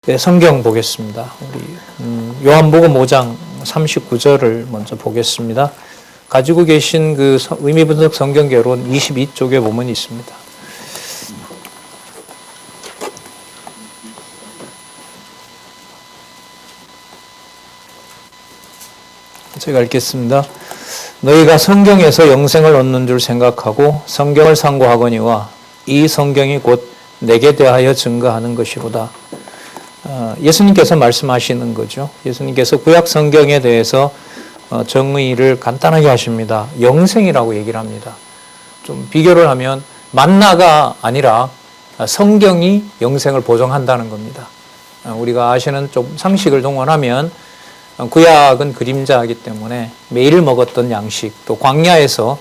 네, 성경 보겠습니다. 우리 요한복음 5장 39절을 먼저 보겠습니다. 가지고 계신 그 의미분석 성경개론 22쪽에 보면 있습니다. 제가 읽겠습니다. 너희가 성경에서 영생을 얻는 줄 생각하고 성경을 상고하거니와 이 성경이 곧 내게 대하여 증거하는 것이로다. 예수님께서 말씀하시는 거죠. 예수님께서 구약 성경에 대해서 정의를 간단하게 하십니다. 영생이라고 얘기를 합니다. 좀 비교를 하면 만나가 아니라 성경이 영생을 보장한다는 겁니다. 우리가 아시는 좀 상식을 동원하면 구약은 그림자이기 때문에 매일 먹었던 양식, 또 광야에서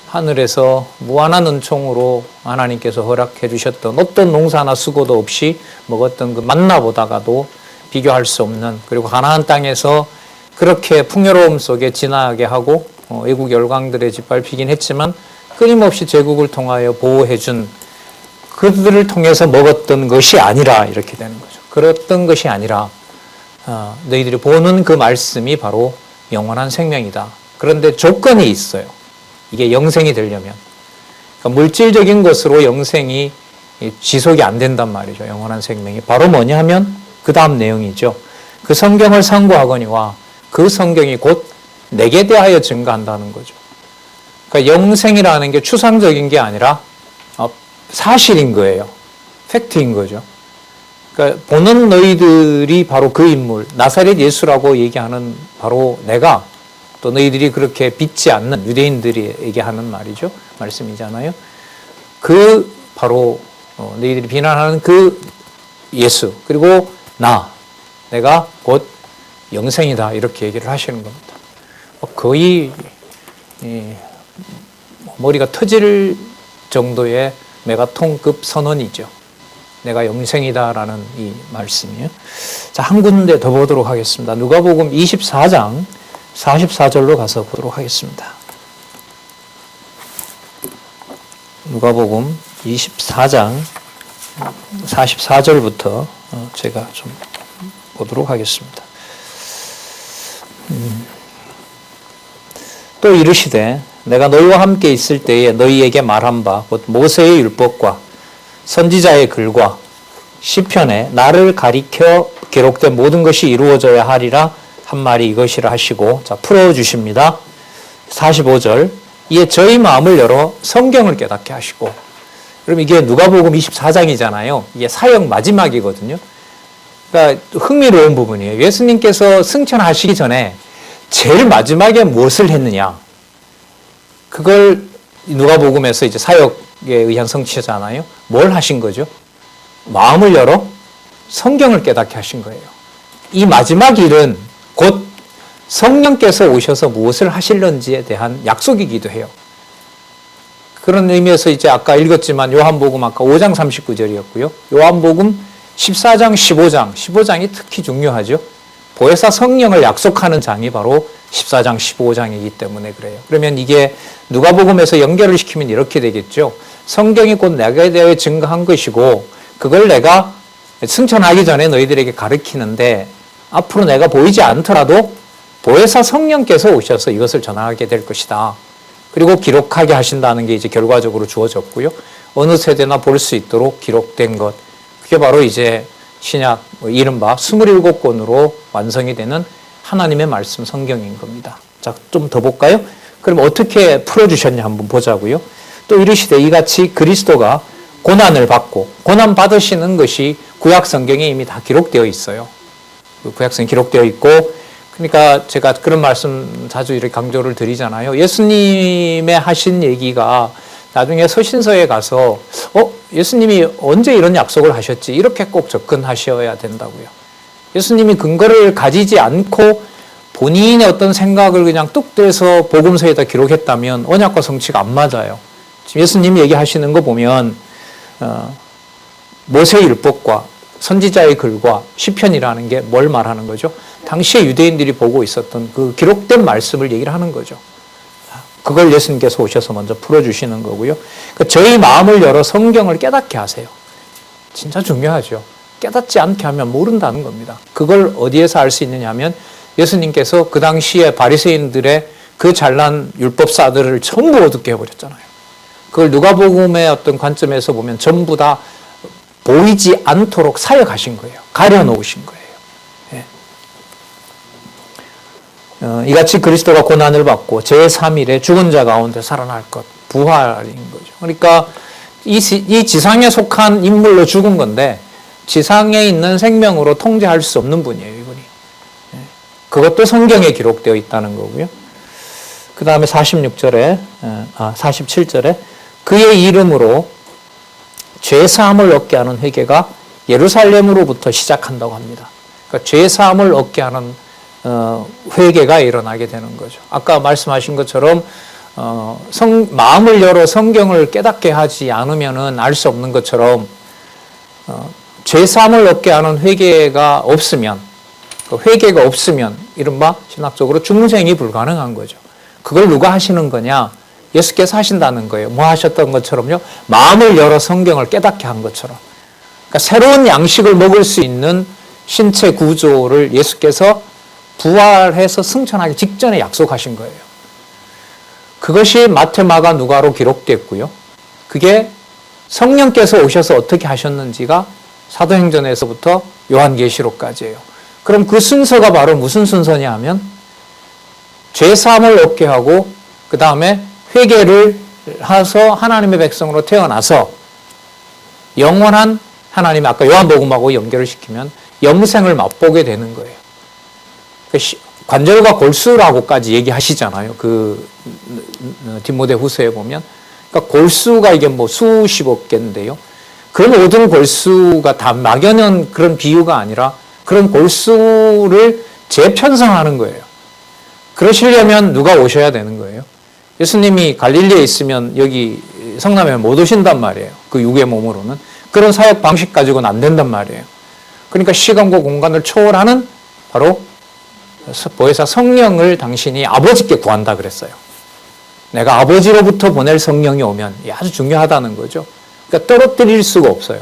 하늘에서 무한한 은총으로 하나님께서 허락해 주셨던 어떤 농사나 수고도 없이 먹었던 그 만나보다가도 비교할 수 없는, 그리고 가나안 땅에서 그렇게 풍요로움 속에 지나게 하고 외국 열강들에 짓밟히긴 했지만 끊임없이 제국을 통하여 보호해 준 그들을 통해서 먹었던 것이 아니라, 이렇게 되는 거죠. 그랬던 것이 아니라 너희들이 보는 그 말씀이 바로 영원한 생명이다. 그런데 조건이 있어요. 이게 영생이 되려면. 그러니까 물질적인 것으로 영생이 지속이 안 된단 말이죠. 영원한 생명이. 바로 뭐냐 하면 그 다음 내용이죠. 그 성경을 상고하거니와 그 성경이 곧 내게 대하여 증거한다는 거죠. 그러니까 영생이라는 게 추상적인 게 아니라 사실인 거예요. 팩트인 거죠. 그러니까 보는 너희들이 바로 그 인물, 나사렛 예수라고 얘기하는 바로 내가, 또 너희들이 그렇게 믿지 않는 유대인들에게 하는 말이죠. 말씀이잖아요. 그 바로 너희들이 비난하는 그 예수, 그리고 내가 곧 영생이다, 이렇게 얘기를 하시는 겁니다. 거의 머리가 터질 정도의 메가톤급 선언이죠. 내가 영생이다라는 이 말씀이에요. 자, 한 군데 더 보도록 하겠습니다. 누가복음 24장 44절로 가서 보도록 하겠습니다. 누가복음 24장 44절부터 제가 좀 보도록 하겠습니다. 또 이르시되 내가 너희와 함께 있을 때에 너희에게 말한 바 곧 모세의 율법과 선지자의 글과 시편에 나를 가리켜 기록된 모든 것이 이루어져야 하리라 한 말이 이것이라 하시고, 자, 풀어주십니다. 45절. 이에 저희 마음을 열어 성경을 깨닫게 하시고. 그럼 이게 누가복음 24장이잖아요. 이게 사역 마지막이거든요. 그러니까 흥미로운 부분이에요. 예수님께서 승천하시기 전에 제일 마지막에 무엇을 했느냐. 그걸 누가복음에서 이제 사역에 의한 성취잖아요. 뭘 하신 거죠? 마음을 열어 성경을 깨닫게 하신 거예요. 이 마지막 일은 곧 성령께서 오셔서 무엇을 하실런지에 대한 약속이기도 해요. 그런 의미에서 이제 아까 읽었지만 요한복음 아까 5장 39절이었고요. 요한복음 14장, 15장이 특히 중요하죠. 보혜사 성령을 약속하는 장이 바로 14장, 15장이기 때문에 그래요. 그러면 이게 누가복음에서 연결을 시키면 이렇게 되겠죠. 성경이 곧 내게 대하여 증거한 것이고 그걸 내가 승천하기 전에 너희들에게 가르치는데 앞으로 내가 보이지 않더라도 보혜사 성령께서 오셔서 이것을 전하게 될 것이다. 그리고 기록하게 하신다는 게 이제 결과적으로 주어졌고요. 어느 세대나 볼 수 있도록 기록된 것. 그게 바로 이제 신약 이른바 27권으로 완성이 되는 하나님의 말씀 성경인 겁니다. 자, 좀 더 볼까요? 그럼 어떻게 풀어주셨냐 한번 보자고요. 또 이르시되 이같이 그리스도가 고난을 받고 고난 받으시는 것이 구약 성경에 이미 다 기록되어 있어요. 구약성이 기록되어 있고, 그러니까 제가 그런 말씀 자주 이렇게 강조를 드리잖아요. 예수님의 하신 얘기가 나중에 서신서에 가서 예수님이 언제 이런 약속을 하셨지? 이렇게 꼭 접근하셔야 된다고요. 예수님이 근거를 가지지 않고 본인의 어떤 생각을 그냥 뚝 떼서 복음서에다 기록했다면 언약과 성취가 안 맞아요. 지금 예수님이 얘기하시는 거 보면 모세의 율법과 선지자의 글과 시편이라는 게 뭘 말하는 거죠? 당시에 유대인들이 보고 있었던 그 기록된 말씀을 얘기를 하는 거죠. 그걸 예수님께서 오셔서 먼저 풀어주시는 거고요. 그러니까 저희 마음을 열어 성경을 깨닫게 하세요. 진짜 중요하죠. 깨닫지 않게 하면 모른다는 겁니다. 그걸 어디에서 알 수 있느냐 하면 예수님께서 그 당시에 바리새인들의 그 잘난 율법사들을 전부 어둡게 해버렸잖아요. 그걸 누가복음의 어떤 관점에서 보면 전부 다 보이지 않도록 사역하신 거예요. 가려놓으신 거예요. 이같이 그리스도가 고난을 받고 제3일에 죽은 자 가운데 살아날 것, 부활인 거죠. 그러니까 이 지상에 속한 인물로 죽은 건데 지상에 있는 생명으로 통제할 수 없는 분이에요, 이분이. 그것도 성경에 기록되어 있다는 거고요. 그 다음에 47절에 그의 이름으로 죄사함을 얻게 하는 회개가 예루살렘으로부터 시작한다고 합니다. 그러니까 죄사함을 얻게 하는 회개가 일어나게 되는 거죠. 아까 말씀하신 것처럼 마음을 열어 성경을 깨닫게 하지 않으면은 알 수 없는 것처럼 죄사함을 얻게 하는 회개가 없으면 이른바 신학적으로 중생이 불가능한 거죠. 그걸 누가 하시는 거냐? 예수께서 하신다는 거예요. 뭐 하셨던 것처럼요? 마음을 열어 성경을 깨닫게 한 것처럼. 그러니까 새로운 양식을 먹을 수 있는 신체 구조를 예수께서 부활해서 승천하기 직전에 약속하신 거예요. 그것이 마태, 마가, 누가로 기록됐고요. 그게 성령께서 오셔서 어떻게 하셨는지가 사도행전에서부터 요한계시록까지예요. 그럼 그 순서가 바로 무슨 순서냐 하면 죄사함을 얻게 하고 그 다음에 회개를 해서 하나님의 백성으로 태어나서 영원한 하나님의 아까 요한복음하고 연결을 시키면 영생을 맛보게 되는 거예요. 관절과 골수라고까지 얘기하시잖아요. 그 디모데 후서에 보면. 그러니까 골수가 이게 뭐 수십억 개인데요. 그 모든 골수가 다 막연한 그런 비유가 아니라 그런 골수를 재편성하는 거예요. 그러시려면 누가 오셔야 되는 거예요? 예수님이 갈릴리에 있으면 여기 성남에 못 오신단 말이에요. 그 육의 몸으로는. 그런 사역 방식 가지고는 안 된단 말이에요. 그러니까 시간과 공간을 초월하는 바로 보혜사 성령을 당신이 아버지께 구한다 그랬어요. 내가 아버지로부터 보낼 성령이 오면 아주 중요하다는 거죠. 그러니까 떨어뜨릴 수가 없어요.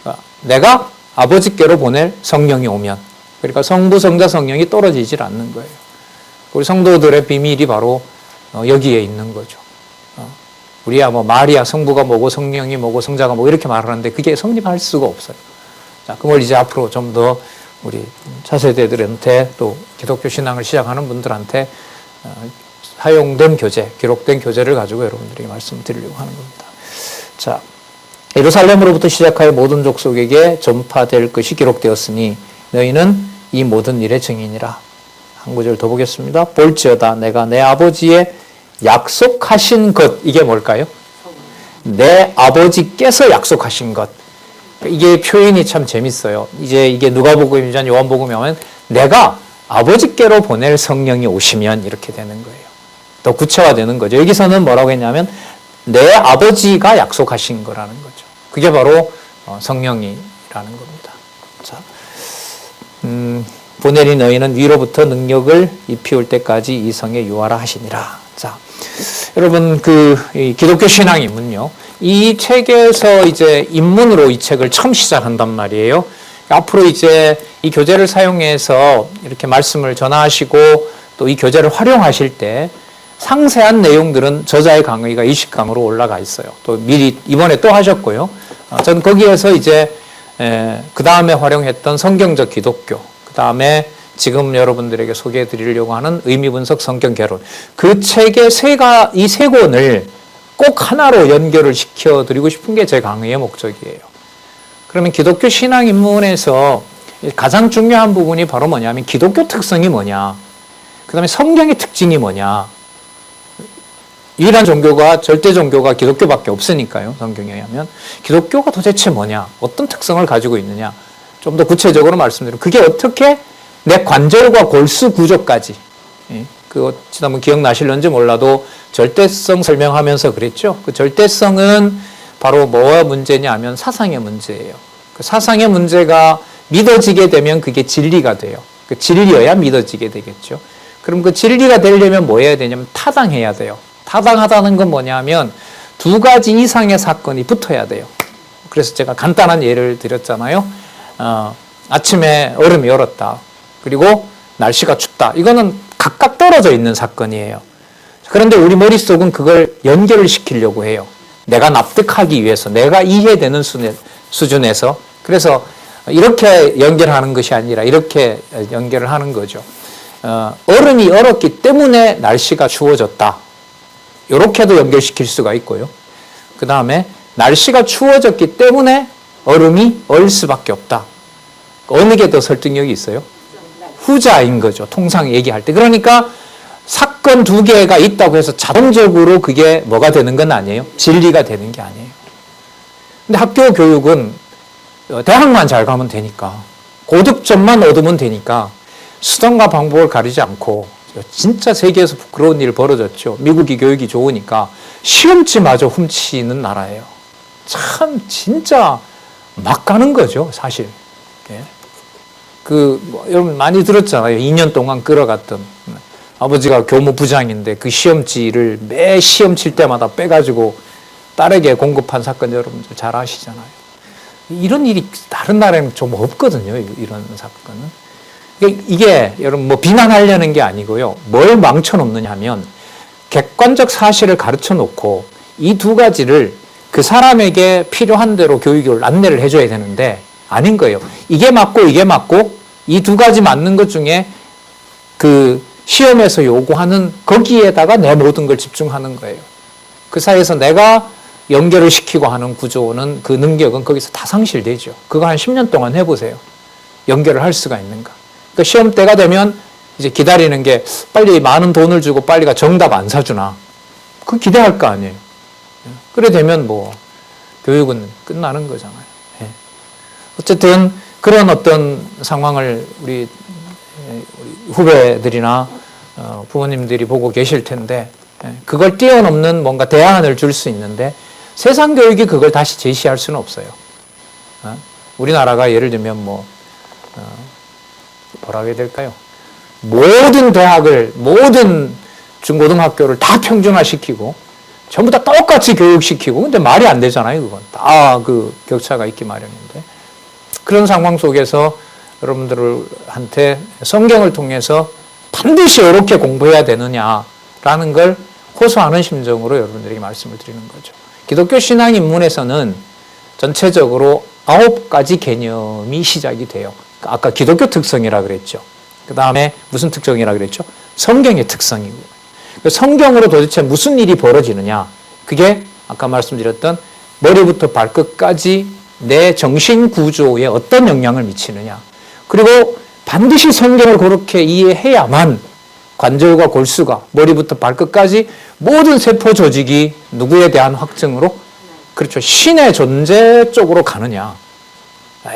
그러니까 내가 아버지께로 보낼 성령이 오면 그러니까 성부, 성자, 성령이 떨어지질 않는 거예요. 우리 성도들의 비밀이 바로 여기에 있는 거죠. 우리야 뭐 마리아 성부가 뭐고 성령이 뭐고 성자가 뭐 이렇게 말하는데 그게 성립할 수가 없어요. 자, 그걸 이제 앞으로 좀 더 우리 차세대들한테 또 기독교 신앙을 시작하는 분들한테 사용된 교재, 기록된 교재를 가지고 여러분들에게 말씀드리려고 하는 겁니다. 자, 예루살렘으로부터 시작하여 모든 족속에게 전파될 것이 기록되었으니 너희는 이 모든 일의 증인이라. 한 구절 더 보겠습니다. 볼지어다 내가 내 아버지의 약속하신 것, 이게 뭘까요? 내 아버지께서 약속하신 것. 이게 표현이 참 재밌어요. 이제 이게 누가복음이든 요한복음이 오면 내가 아버지께로 보낼 성령이 오시면 이렇게 되는 거예요. 더 구체화되는 거죠. 여기서는 뭐라고 했냐면 내 아버지가 약속하신 거라는 거죠. 그게 바로 성령이라는 겁니다. 자, 보내리 너희는 위로부터 능력을 입히올 때까지 이 성에 유하라 하시니라. 자, 여러분 이 기독교 신앙 입문요. 이 책에서 이제 입문으로 이 책을 처음 시작한단 말이에요. 앞으로 이제 이 교재를 사용해서 이렇게 말씀을 전하시고 또 이 교재를 활용하실 때 상세한 내용들은 저자의 강의가 20강으로 올라가 있어요. 또 미리 이번에 또 하셨고요. 전 거기에서 이제 그 다음에 활용했던 성경적 기독교, 그 다음에 지금 여러분들에게 소개해 드리려고 하는 의미분석 성경 개론, 그 책의 이 세 권을 꼭 하나로 연결을 시켜 드리고 싶은 게 제 강의의 목적이에요. 그러면 기독교 신앙 입문에서 가장 중요한 부분이 바로 뭐냐면 기독교 특성이 뭐냐, 그 다음에 성경의 특징이 뭐냐. 유일한 종교가 절대 종교가 기독교밖에 없으니까요. 성경에 의하면 기독교가 도대체 뭐냐, 어떤 특성을 가지고 있느냐 좀 더 구체적으로 말씀드리면 그게 어떻게 내 관절과 골수 구조까지, 그거 지난번 기억나실런지 몰라도 절대성 설명하면서 그랬죠. 그 절대성은 바로 뭐가 문제냐 하면 사상의 문제예요. 그 사상의 문제가 믿어지게 되면 그게 진리가 돼요. 그 진리여야 믿어지게 되겠죠. 그럼 그 진리가 되려면 뭐 해야 되냐면 타당해야 돼요. 타당하다는 건 뭐냐면 두 가지 이상의 사건이 붙어야 돼요. 그래서 제가 간단한 예를 드렸잖아요. 아침에 얼음이 얼었다. 그리고 날씨가 춥다. 이거는 각각 떨어져 있는 사건이에요. 그런데 우리 머릿속은 그걸 연결을 시키려고 해요. 내가 납득하기 위해서, 내가 이해되는 수준에서. 그래서 이렇게 연결하는 것이 아니라 이렇게 연결을 하는 거죠. 얼음이 얼었기 때문에 날씨가 추워졌다. 이렇게도 연결시킬 수가 있고요. 그 다음에 날씨가 추워졌기 때문에 얼음이 얼 수밖에 없다. 어느 게 더 설득력이 있어요? 후자인 거죠. 통상 얘기할 때. 그러니까 사건 두 개가 있다고 해서 자동적으로 그게 뭐가 되는 건 아니에요. 진리가 되는 게 아니에요. 근데 학교 교육은 대학만 잘 가면 되니까, 고득점만 얻으면 되니까 수단과 방법을 가리지 않고, 진짜 세계에서 부끄러운 일이 벌어졌죠. 미국이 교육이 좋으니까 시험지마저 훔치는 나라예요. 참 진짜 막 가는 거죠, 사실. 예. 여러분 많이 들었잖아요. 2년 동안 끌어갔던. 아버지가 교무부장인데 그 시험지를 매 시험 칠 때마다 빼가지고 딸에게 공급한 사건 여러분들 잘 아시잖아요. 이런 일이 다른 나라에는 좀 없거든요. 이런 사건은. 이게 여러분 뭐 비난하려는 게 아니고요. 뭘 망쳐놓느냐 하면 객관적 사실을 가르쳐 놓고 이 두 가지를 그 사람에게 필요한 대로 교육을 안내를 해줘야 되는데 아닌 거예요. 이게 맞고 이게 맞고 이 두 가지 맞는 것 중에 그 시험에서 요구하는 거기에다가 내 모든 걸 집중하는 거예요. 그 사이에서 내가 연결을 시키고 하는 구조는, 그 능력은 거기서 다 상실되죠. 그거 한 10년 동안 해보세요. 연결을 할 수가 있는가. 그러니까 시험 때가 되면 이제 기다리는 게 빨리 많은 돈을 주고 빨리가 정답 안 사주나. 그 기대할 거 아니에요. 그래 되면 뭐 교육은 끝나는 거잖아요. 어쨌든 그런 어떤 상황을 우리 후배들이나 부모님들이 보고 계실 텐데, 그걸 뛰어넘는 뭔가 대안을 줄 수 있는데 세상 교육이 그걸 다시 제시할 수는 없어요. 우리나라가 예를 들면 뭐라고 해야 될까요? 모든 대학을, 모든 중고등학교를 다 평준화시키고 전부 다 똑같이 교육시키고, 근데 말이 안 되잖아요. 그건 다 그 격차가 있기 마련인데, 그런 상황 속에서 여러분들한테 성경을 통해서 반드시 이렇게 공부해야 되느냐라는 걸 호소하는 심정으로 여러분들에게 말씀을 드리는 거죠. 기독교 신앙 입문에서는 전체적으로 9가지 개념이 시작이 돼요. 아까 기독교 특성이라 그랬죠. 그 다음에 무슨 특성이라 그랬죠? 성경의 특성이고. 성경으로 도대체 무슨 일이 벌어지느냐? 그게 아까 말씀드렸던 머리부터 발끝까지 내 정신 구조에 어떤 영향을 미치느냐. 그리고 반드시 성경을 그렇게 이해해야만 관절과 골수가 머리부터 발끝까지 모든 세포 조직이 누구에 대한 확증으로, 그렇죠, 신의 존재 쪽으로 가느냐.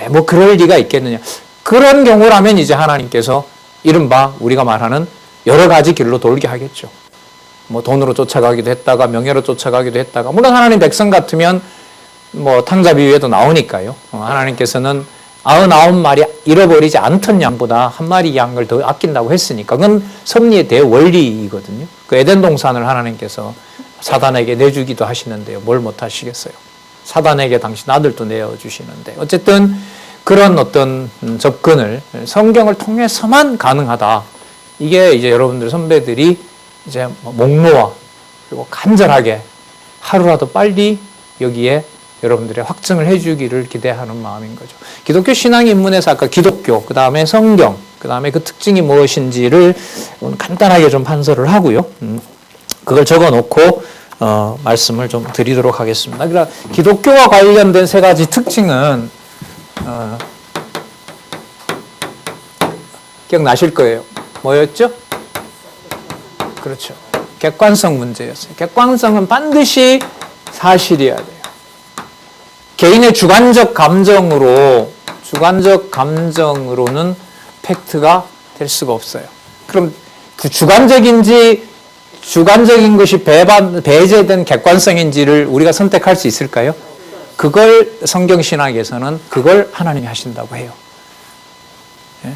뭐 그럴 리가 있겠느냐. 그런 경우라면 이제 하나님께서 이른바 우리가 말하는 여러 가지 길로 돌게 하겠죠. 뭐 돈으로 쫓아가기도 했다가 명예로 쫓아가기도 했다가, 물론 하나님 백성 같으면 뭐 탕자비유에도 나오니까요. 하나님께서는 99마리 잃어버리지 않던 양보다 한 마리 양을 더 아낀다고 했으니까 그건 섭리의 대원리이거든요. 그 에덴 동산을 하나님께서 사단에게 내주기도 하시는데요. 뭘 못 하시겠어요. 사단에게 당신 아들도 내어주시는데, 어쨌든 그런 어떤 접근을 성경을 통해서만 가능하다. 이게 이제 여러분들 선배들이 이제 목 놓아 그리고 간절하게 하루라도 빨리 여기에 여러분들의 확증을 해주기를 기대하는 마음인 거죠. 기독교 신앙 입문에서 아까 기독교, 그 다음에 성경, 그 다음에 그 특징이 무엇인지를 간단하게 좀 판서를 하고요. 그걸 적어놓고 말씀을 좀 드리도록 하겠습니다. 그러니까 기독교와 관련된 세 가지 특징은 기억나실 거예요. 뭐였죠? 그렇죠. 객관성 문제였어요. 객관성은 반드시 사실이어야 돼요. 개인의 주관적 감정으로는 팩트가 될 수가 없어요. 그럼 그 주관적인 것이 배제된 객관성인지를 우리가 선택할 수 있을까요? 그걸 성경신학에서는 그걸 하나님이 하신다고 해요. 예?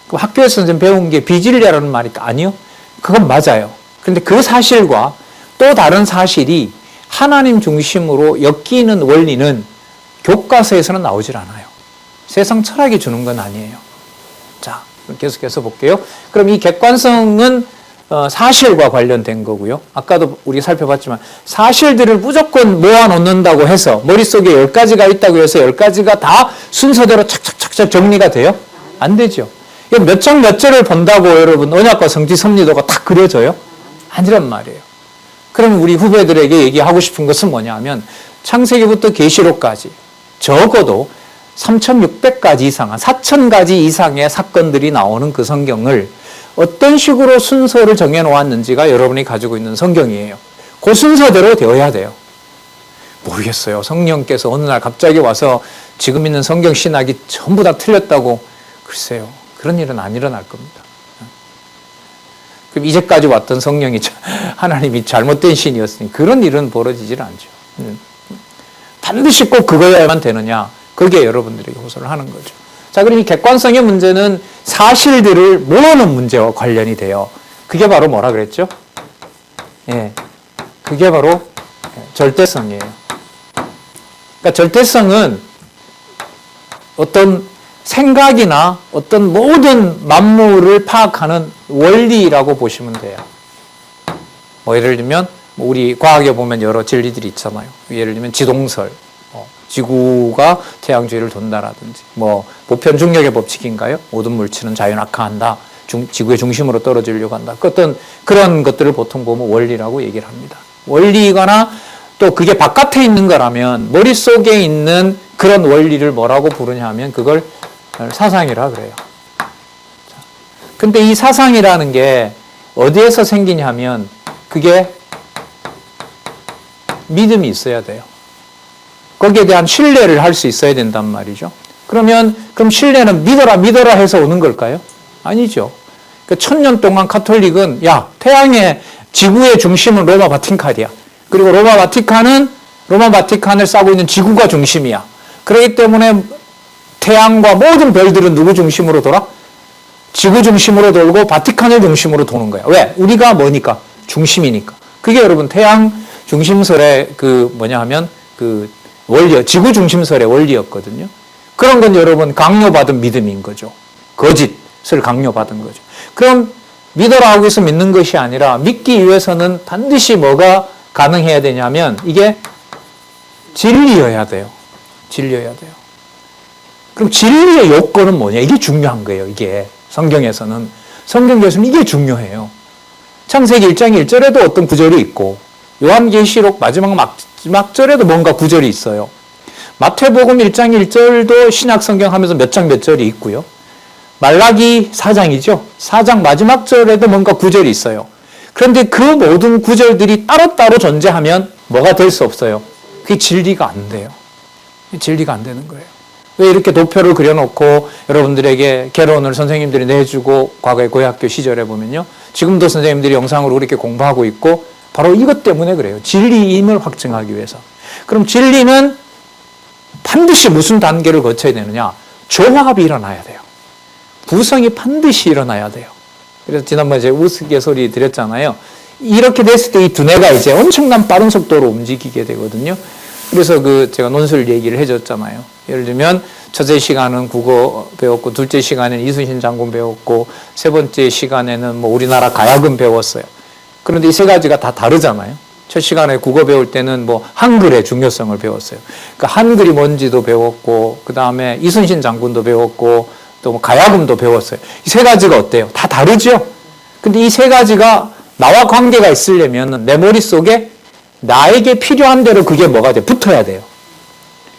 그럼 학교에서 좀 배운 게 비진리라는 말이 아니요? 그건 맞아요. 그런데 그 사실과 또 다른 사실이 하나님 중심으로 엮이는 원리는 교과서에서는 나오질 않아요. 세상 철학이 주는 건 아니에요. 자, 계속해서 볼게요. 그럼 이 객관성은 사실과 관련된 거고요. 아까도 우리 살펴봤지만 사실들을 무조건 모아놓는다고 해서 머릿속에 10가지가 있다고 해서 10가지가 다 순서대로 착착착착 정리가 돼요? 안 되죠. 몇 장 몇 절을 본다고 여러분 언약과 성지 섭리도가 딱 그려져요? 아니란 말이에요. 그럼 우리 후배들에게 얘기하고 싶은 것은 뭐냐면 창세기부터 계시록까지 적어도 3,600가지 이상, 4,000가지 이상의 사건들이 나오는 그 성경을 어떤 식으로 순서를 정해놓았는지가 여러분이 가지고 있는 성경이에요. 그 순서대로 되어야 돼요. 모르겠어요. 성령께서 어느 날 갑자기 와서 지금 있는 성경 신학이 전부 다 틀렸다고. 글쎄요. 그런 일은 안 일어날 겁니다. 그럼 이제까지 왔던 성령이 하나님이 잘못된 신이었으니 그런 일은 벌어지질 않죠. 반드시 꼭 그거야만 되느냐. 그게 여러분들에게 호소를 하는 거죠. 자, 그럼 이 객관성의 문제는 사실들을 모으는 문제와 관련이 돼요. 그게 바로 뭐라 그랬죠? 예. 그게 바로 절대성이에요. 그러니까 절대성은 어떤 생각이나 어떤 모든 만물을 파악하는 원리라고 보시면 돼요. 뭐 예를 들면 우리 과학에 보면 여러 진리들이 있잖아요. 예를 들면 지동설, 지구가 태양 주위를 돈다라든지, 뭐 보편 중력의 법칙인가요? 모든 물질은 자연악화한다. 지구의 중심으로 떨어지려고 한다. 어떤 그런 것들을 보통 보면 원리라고 얘기를 합니다. 원리거나 또 그게 바깥에 있는 거라면 머릿속에 있는 그런 원리를 뭐라고 부르냐 하면 그걸 사상이라 그래요. 근데 이 사상이라는 게 어디에서 생기냐 하면 그게 믿음이 있어야 돼요. 거기에 대한 신뢰를 할 수 있어야 된단 말이죠. 그럼 신뢰는 믿어라 해서 오는 걸까요? 아니죠. 그 1000년 동안 카톨릭은 태양의 지구의 중심은 로마 바티칸이야. 그리고 로마 바티칸을 싸고 있는 지구가 중심이야. 그렇기 때문에 태양과 모든 별들은 누구 중심으로 돌아? 지구 중심으로 돌고 바티칸을 중심으로 도는 거야. 왜? 우리가 뭐니까? 중심이니까. 그게 여러분 태양 중심설의 지구 중심설의 원리였거든요. 그런 건 여러분 강요받은 믿음인 거죠. 거짓을 강요받은 거죠. 그럼 믿어라 하고 해서 믿는 것이 아니라 믿기 위해서는 반드시 뭐가 가능해야 되냐면 이게 진리여야 돼요. 진리여야 돼요. 그럼 진리의 요건은 뭐냐? 이게 중요한 거예요. 이게 성경에서는 이게 중요해요. 창세기 1장 1절에도 어떤 구절이 있고 요한계시록 마지막 절에도 뭔가 구절이 있어요. 마태복음 1장 1절도 신약 성경 하면서 몇 장 몇 절이 있고요. 말라기 4장이죠. 4장 마지막 절에도 뭔가 구절이 있어요. 그런데 그 모든 구절들이 따로따로 존재하면 뭐가 될 수 없어요. 그게 진리가 안 돼요. 진리가 안 되는 거예요. 왜 이렇게 도표를 그려놓고 여러분들에게 개론을 선생님들이 내주고 과거의 고등학교 시절에 보면요. 지금도 선생님들이 영상으로 그렇게 공부하고 있고 바로 이것 때문에 그래요. 진리임을 확증하기 위해서. 그럼 진리는 반드시 무슨 단계를 거쳐야 되느냐? 조합이 일어나야 돼요. 구성이 반드시 일어나야 돼요. 그래서 지난번에 제가 우스갯소리 드렸잖아요. 이렇게 됐을 때 이 두뇌가 이제 엄청난 빠른 속도로 움직이게 되거든요. 그래서 제가 논술 얘기를 해줬잖아요. 예를 들면 첫째 시간은 국어 배웠고 둘째 시간에는 이순신 장군 배웠고 세 번째 시간에는 뭐 우리나라 가야금 배웠어요. 그런데 이 세 가지가 다 다르잖아요. 첫 시간에 국어 배울 때는 뭐 한글의 중요성을 배웠어요. 그러니까 한글이 뭔지도 배웠고 그 다음에 이순신 장군도 배웠고 또 뭐 가야금도 배웠어요. 이 세 가지가 어때요? 다 다르죠? 근데 이 세 가지가 나와 관계가 있으려면 내 머릿속에 나에게 필요한 대로 그게 뭐가 돼? 붙어야 돼요.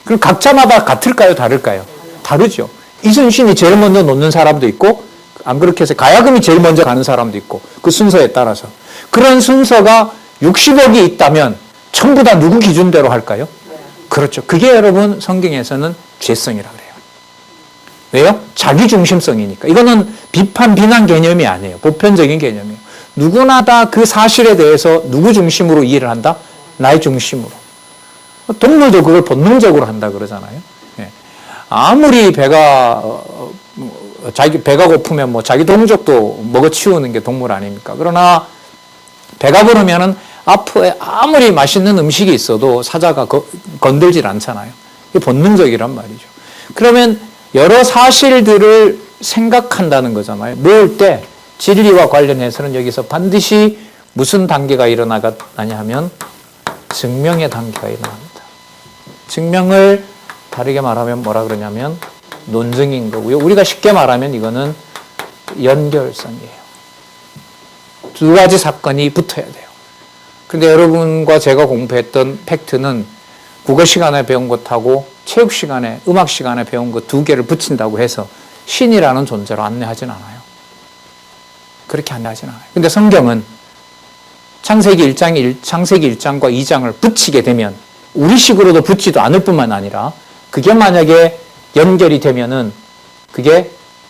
그럼 각자마다 같을까요? 다를까요? 다르죠. 이순신이 제일 먼저 놓는 사람도 있고 안 그렇게 해서 가야금이 제일 먼저 가는 사람도 있고 그 순서에 따라서 그런 순서가 60억이 있다면 전부 다 누구 기준대로 할까요? 그렇죠. 그게 여러분 성경에서는 죄성이라 그래요. 왜요? 자기중심성이니까. 이거는 비판, 비난 개념이 아니에요. 보편적인 개념이에요. 누구나 다 그 사실에 대해서 누구 중심으로 이해를 한다? 나의 중심으로. 동물도 그걸 본능적으로 한다 그러잖아요. 아무리 배가 고프면 뭐 자기 동족도 먹어치우는 게 동물 아닙니까? 그러나 배가 부르면은 앞에 아무리 맛있는 음식이 있어도 사자가 건들질 않잖아요. 이게 본능적이란 말이죠. 그러면 여러 사실들을 생각한다는 거잖아요. 놓을 때 진리와 관련해서는 여기서 반드시 무슨 단계가 일어나냐 하면 증명의 단계가 일어납니다. 증명을 다르게 말하면 뭐라 그러냐면 논증인 거고요. 우리가 쉽게 말하면 이거는 연결성이에요. 두 가지 사건이 붙어야 돼요. 근데 여러분과 제가 공부했던 팩트는 국어 시간에 배운 것하고 체육 시간에, 음악 시간에 배운 것 두 개를 붙인다고 해서 신이라는 존재로 안내하진 않아요. 그렇게 안내하진 않아요. 근데 성경은 창세기 1장과 2장을 붙이게 되면 우리식으로도 붙지도 않을 뿐만 아니라 그게 만약에 연결이 되면은 그게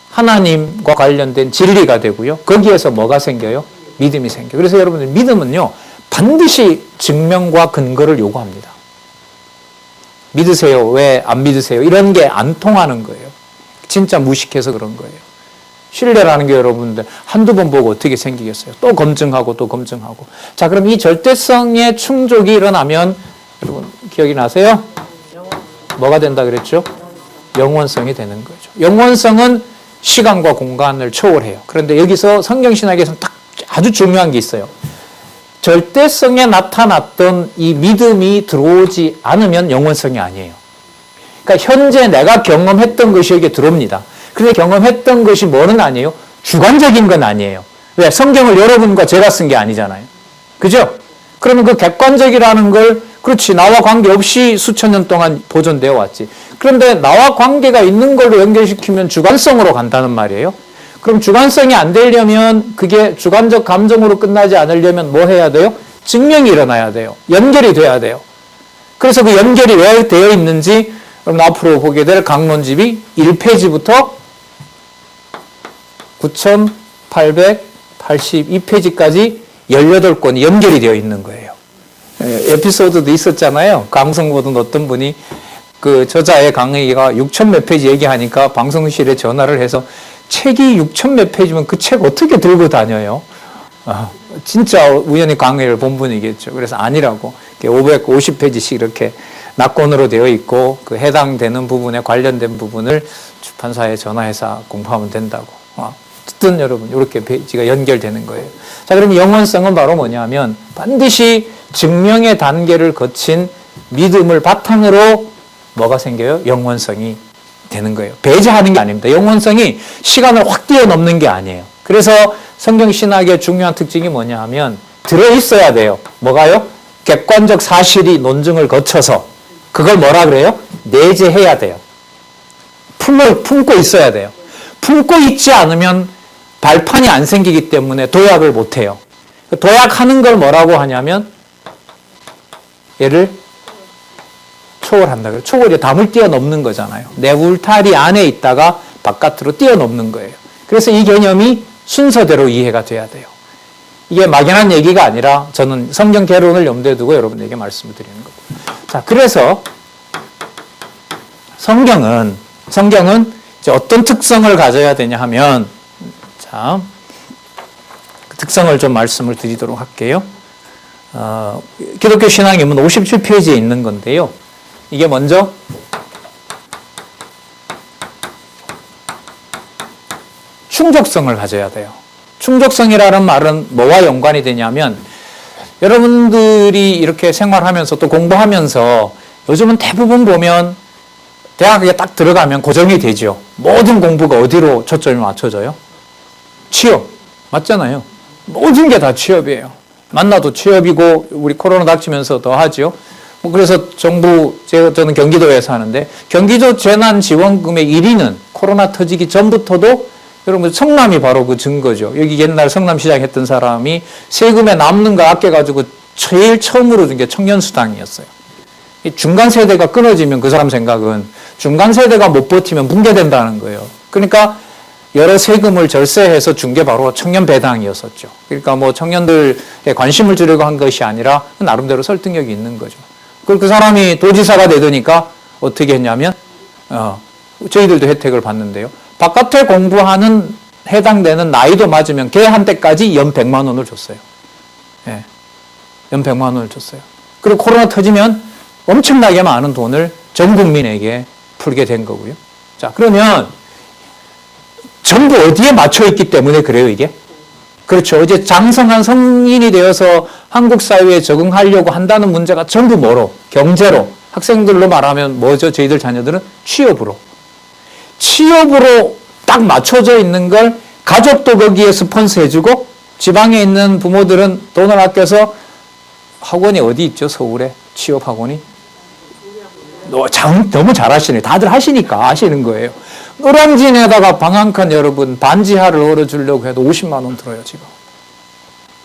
하나님과 관련된 진리가 되고요. 거기에서 뭐가 생겨요? 믿음이 생겨요. 그래서 여러분들 믿음은요, 반드시 증명과 근거를 요구합니다. 믿으세요? 왜 안 믿으세요? 이런 게 안 통하는 거예요. 진짜 무식해서 그런 거예요. 신뢰라는 게 여러분들 한두 번 보고 어떻게 생기겠어요? 또 검증하고 또 검증하고. 자, 그럼 이 절대성의 충족이 일어나면 여러분 기억이 나세요? 뭐가 된다 그랬죠? 영원성이 되는 거죠. 영원성은 시간과 공간을 초월해요. 그런데 여기서 성경신학에서는 딱 아주 중요한 게 있어요. 절대성에 나타났던 이 믿음이 들어오지 않으면 영원성이 아니에요. 그러니까 현재 내가 경험했던 것이 여기에 들어옵니다. 그런데 경험했던 것이 뭐는 아니에요? 주관적인 건 아니에요. 왜? 성경을 여러분과 제가 쓴 게 아니잖아요. 그죠? 그러면 그 객관적이라는 걸 그렇지, 나와 관계없이 수천 년 동안 보존되어 왔지. 그런데 나와 관계가 있는 걸로 연결시키면 주관성으로 간다는 말이에요. 그럼 주관성이 안 되려면, 그게 주관적 감정으로 끝나지 않으려면 뭐 해야 돼요? 증명이 일어나야 돼요. 연결이 돼야 돼요. 그래서 그 연결이 왜 되어 있는지 여러분 앞으로 보게 될 강론집이 1페이지부터 9882페이지까지 18권이 연결이 되어 있는 거예요. 에피소드도 있었잖아요. 강성 보던 어떤 분이 그 저자의 강의가 6천 몇 페이지 얘기하니까 방송실에 전화를 해서 책이 6천 몇 페이지면 그 책 어떻게 들고 다녀요? 진짜 우연히 강의를 본 분이겠죠. 그래서 아니라고 550페이지씩 이렇게 낙권으로 되어 있고 그 해당되는 부분에 관련된 부분을 출판사에 전화해서 공부하면 된다고. 어쨌든 여러분 이렇게 페이지가 연결되는 거예요. 자, 그럼 영원성은 바로 뭐냐면 반드시 증명의 단계를 거친 믿음을 바탕으로 뭐가 생겨요? 영원성이 되는 거예요. 배제하는 게 아닙니다. 영원성이 시간을 확 뛰어넘는 게 아니에요. 그래서 성경신학의 중요한 특징이 뭐냐 하면 들어있어야 돼요. 뭐가요? 객관적 사실이 논증을 거쳐서 그걸 뭐라 그래요? 내재해야 돼요. 품고 있어야 돼요. 품고 있지 않으면 발판이 안 생기기 때문에 도약을 못 해요. 도약하는 걸 뭐라고 하냐면 얘를 초월한다. 초월이 담을 뛰어넘는 거잖아요. 내 울타리 안에 있다가 바깥으로 뛰어넘는 거예요. 그래서 이 개념이 순서대로 이해가 돼야 돼요. 이게 막연한 얘기가 아니라 저는 성경 개론을 염두에 두고 여러분에게 말씀을 드리는 거고. 자, 그래서 성경은 이제 어떤 특성을 가져야 되냐 하면, 자, 그 특성을 좀 말씀을 드리도록 할게요. 기독교 신앙임은 57페이지에 있는 건데요. 이게 먼저 충족성을 가져야 돼요. 충족성이라는 말은 뭐와 연관이 되냐면 여러분들이 이렇게 생활하면서 또 공부하면서 요즘은 대부분 보면 대학에 딱 들어가면 고정이 되죠. 모든 공부가 어디로 초점이 맞춰져요? 취업. 맞잖아요. 모든 게 다 취업이에요. 만나도 취업이고 우리 코로나 닥치면서 더 하죠. 그래서 저는 경기도에 사는데 경기도 재난지원금의 1위는 코로나 터지기 전부터도 여러분 성남이 바로 그 증거죠. 여기 옛날 성남시장 했던 사람이 세금에 남는 거 아껴가지고 제일 처음으로 준 게 청년수당이었어요. 중간 세대가 끊어지면 그 사람 생각은 중간 세대가 못 버티면 붕괴된다는 거예요. 그러니까 여러 세금을 절세해서 준 게 바로 청년 배당이었었죠. 그러니까 뭐 청년들에 관심을 주려고 한 것이 아니라 나름대로 설득력이 있는 거죠. 그 사람이 도지사가 되더니까 어떻게 했냐면 저희들도 혜택을 받는데요. 바깥에 공부하는 해당되는 나이도 맞으면 걔 한테까지 연 100만 원을 줬어요. 연 100만 원을 줬어요. 그리고 코로나 터지면 엄청나게 많은 돈을 전 국민에게 풀게 된 거고요. 자, 그러면 전부 어디에 맞춰 있기 때문에 그래요, 이게? 그렇죠. 이제 장성한 성인이 되어서 한국 사회에 적응하려고 한다는 문제가 전부 뭐로? 경제로. 학생들로 말하면 뭐죠? 저희들 자녀들은 취업으로. 취업으로 딱 맞춰져 있는 걸 가족도 거기에 스폰서 해주고 지방에 있는 부모들은 돈을 아껴서 학원이 어디 있죠? 서울에 취업 학원이? 너무 잘하시네. 다들 하시니까 아시는 거예요. 노량진에다가 방 한 칸 여러분 반지하를 얼어주려고 해도 50만 원 들어요, 지금.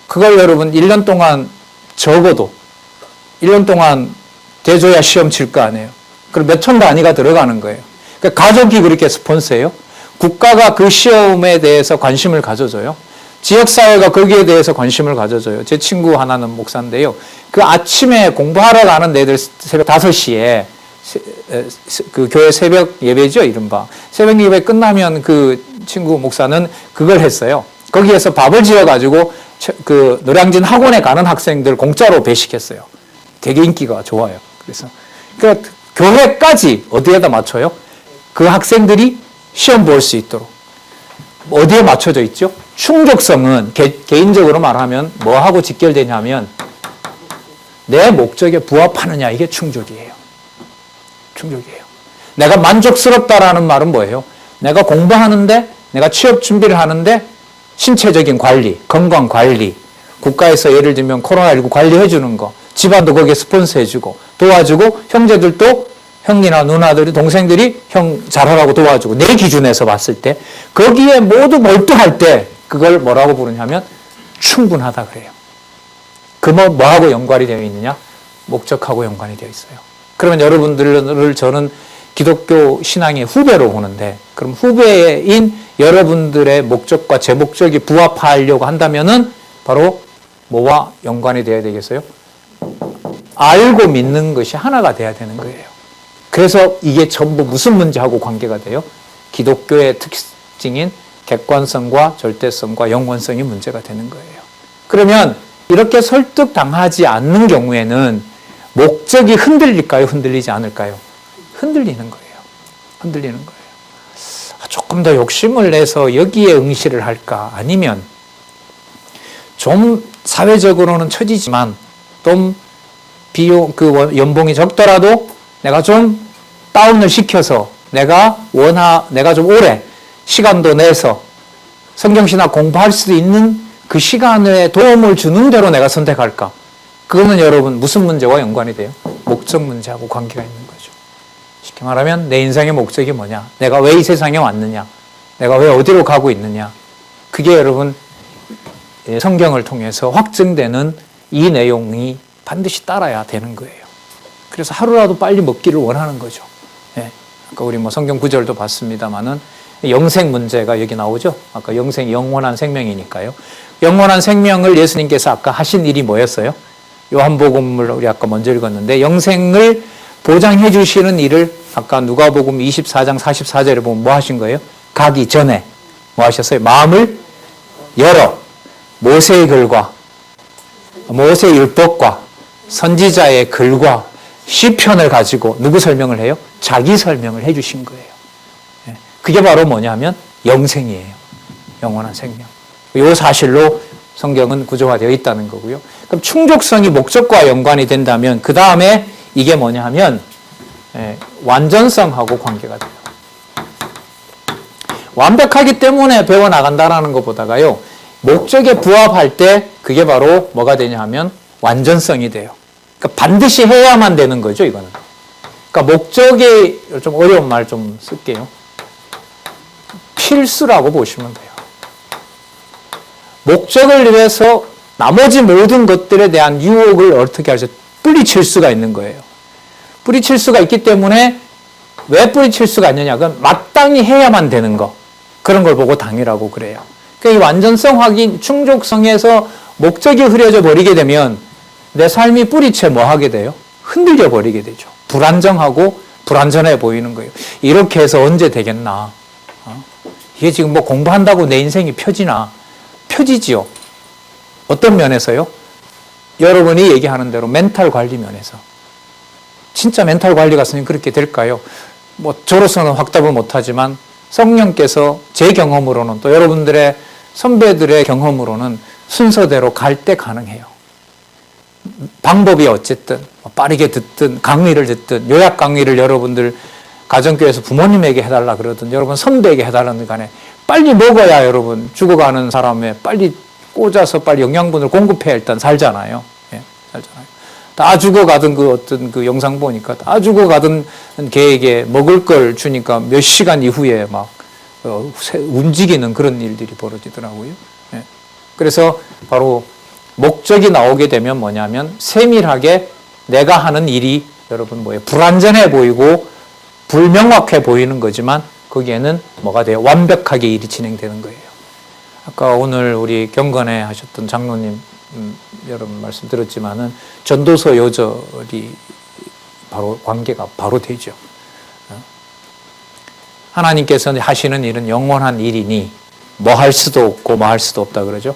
그걸 여러분 1년 동안 적어도 1년 동안 대줘야 시험 칠 거 아니에요. 그럼 몇천 단위가 들어가는 거예요. 그러니까 가족이 그렇게 스폰서예요. 국가가 그 시험에 대해서 관심을 가져줘요. 지역사회가 거기에 대해서 관심을 가져줘요. 제 친구 하나는 목사인데요. 그 아침에 공부하러 가는 애들 새벽 5시에 그 교회 새벽 예배죠, 이른바. 새벽 예배 끝나면 그 친구 목사는 그걸 했어요. 거기에서 밥을 지어가지고 그 노량진 학원에 가는 학생들 공짜로 배식했어요. 되게 인기가 좋아요. 그래서 그 교회까지 어디에다 맞춰요? 그 학생들이 시험 볼 수 있도록. 어디에 맞춰져 있죠? 충족성은 개인적으로 말하면 뭐하고 직결되냐면 내 목적에 부합하느냐, 이게 충족이에요. 충족이에요. 내가 만족스럽다라는 말은 뭐예요? 내가 공부하는데, 내가 취업 준비를 하는데 신체적인 관리, 건강 관리, 국가에서 예를 들면 코로나19 관리해 주는 거, 집안도 거기에 스폰서 해주고 도와주고, 형제들도 형이나 누나들이, 동생들이 형 잘하라고 도와주고, 내 기준에서 봤을 때 거기에 모두 몰두할 때 그걸 뭐라고 부르냐면 충분하다 그래요. 그 뭐하고 연관이 되어 있느냐? 목적하고 연관이 되어 있어요. 그러면 여러분들을 저는 기독교 신앙의 후배로 보는데, 그럼 후배인 여러분들의 목적과 제 목적이 부합하려고 한다면은 바로 뭐와 연관이 되어야 되겠어요? 알고 믿는 것이 하나가 돼야 되는 거예요. 그래서 이게 전부 무슨 문제하고 관계가 돼요? 기독교의 특징인 객관성과 절대성과 영원성이 문제가 되는 거예요. 그러면 이렇게 설득당하지 않는 경우에는 목적이 흔들릴까요? 흔들리지 않을까요? 흔들리는 거예요. 흔들리는 거예요. 조금 더 욕심을 내서 여기에 응시를 할까? 아니면 좀 사회적으로는 처지지만 좀 비용, 연봉이 적더라도 내가 좀 다운을 시켜서 내가 좀 오래 시간도 내서 성경신학 공부할 수도 있는 그 시간에 도움을 주는 대로 내가 선택할까? 그거는 여러분 무슨 문제와 연관이 돼요? 목적 문제하고 관계가 있는 거죠. 쉽게 말하면 내 인생의 목적이 뭐냐? 내가 왜 이 세상에 왔느냐? 내가 왜 어디로 가고 있느냐? 그게 여러분 성경을 통해서 확증되는 이 내용이 반드시 따라야 되는 거예요. 그래서 하루라도 빨리 먹기를 원하는 거죠. 예. 아까 우리 성경 구절도 봤습니다만은 영생 문제가 여기 나오죠. 아까 영원한 생명이니까요. 영원한 생명을 예수님께서 아까 하신 일이 뭐였어요? 요한복음을 우리 아까 먼저 읽었는데 영생을 보장해 주시는 일을 아까 누가복음 24장 44절에 보면 뭐 하신 거예요? 가기 전에 뭐 하셨어요? 마음을 열어 모세의 글과 모세의 율법과 선지자의 글과 시편을 가지고 누구 설명을 해요? 자기 설명을 해 주신 거예요. 그게 바로 뭐냐면 영생이에요. 영원한 생명. 이 사실로 성경은 구조화되어 있다는 거고요. 그럼 충족성이 목적과 연관이 된다면 그 다음에 이게 뭐냐 하면 완전성하고 관계가 돼요. 완벽하기 때문에 배워나간다는 것보다가요. 목적에 부합할 때 그게 바로 뭐가 되냐 하면 완전성이 돼요. 그러니까 반드시 해야만 되는 거죠, 이거는. 그러니까 목적이 좀 어려운 말 좀 쓸게요. 필수라고 보시면 돼요. 목적을 위해서 나머지 모든 것들에 대한 유혹을 어떻게 하죠? 뿌리칠 수가 있는 거예요. 뿌리칠 수가 있기 때문에 왜 뿌리칠 수가 있느냐? 그건 마땅히 해야만 되는 거. 그런 걸 보고 당이라고 그래요. 그러니까 이 완전성 확인, 충족성에서 목적이 흐려져 버리게 되면 내 삶이 뿌리채 뭐 하게 돼요? 흔들려 버리게 되죠. 불안정하고 불안전해 보이는 거예요. 이렇게 해서 언제 되겠나? 이게 지금 뭐 공부한다고 내 인생이 펴지나? 펴지지요. 어떤 면에서요? 여러분이 얘기하는 대로 멘탈 관리 면에서. 진짜 멘탈 관리가 스님 그렇게 될까요? 뭐 저로서는 확답을 못하지만 성령께서 제 경험으로는 또 여러분들의 선배들의 경험으로는 순서대로 갈 때 가능해요. 방법이 어쨌든 빠르게 듣든 강의를 듣든 요약 강의를 여러분들 가정교회에서 부모님에게 해달라 그러든 여러분 선배에게 해달라는 간에 빨리 먹어야 여러분 죽어가는 사람에 빨리 꽂아서 빨리 영양분을 공급해야 일단 살잖아요. 예, 살잖아요. 다 죽어가던 그 어떤 그 영상 보니까 다 죽어가던 개에게 먹을 걸 주니까 몇 시간 이후에 막 움직이는 그런 일들이 벌어지더라고요. 예. 그래서 바로 목적이 나오게 되면 뭐냐면 세밀하게 내가 하는 일이 여러분 뭐예요? 불완전해 보이고 불명확해 보이는 거지만 거기에는 뭐가 돼요? 완벽하게 일이 진행되는 거예요. 아까 오늘 우리 경건에 하셨던 장로님 여러분 말씀 들었지만은 전도서 요절이 바로 관계가 바로 되죠. 하나님께서는 하시는 일은 영원한 일이니 뭐 할 수도 없고 뭐 할 수도 없다 그러죠.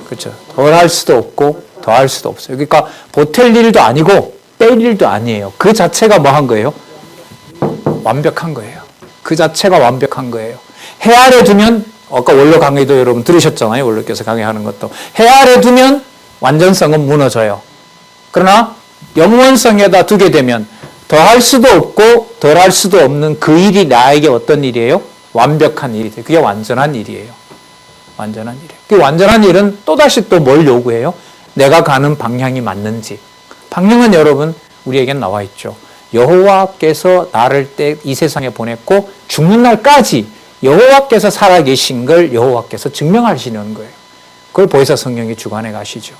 그렇죠. 덜 할 수도 없고 더 할 수도 없어요. 그러니까 보탤 일도 아니고 뺄 일도 아니에요. 그 자체가 뭐 한 거예요? 완벽한 거예요. 그 자체가 완벽한 거예요. 해 아래 두면 아까 원로 강의도 여러분 들으셨잖아요. 원로께서 강의하는 것도 해 아래 두면 완전성은 무너져요. 그러나 영원성에다 두게 되면 더 할 수도 없고 덜 할 수도 없는 그 일이 나에게 어떤 일이에요? 완벽한 일이 돼요. 그게 완전한 일이에요. 완전한 일이에요. 그 완전한 일은 또다시 또 뭘 요구해요? 내가 가는 방향이 맞는지. 방향은 여러분 우리에겐 나와 있죠. 여호와께서 나를 때 이 세상에 보냈고 죽는 날까지 여호와께서 살아계신 걸 여호와께서 증명하시는 거예요. 그걸 보혜사 성령이 주관해 가시죠.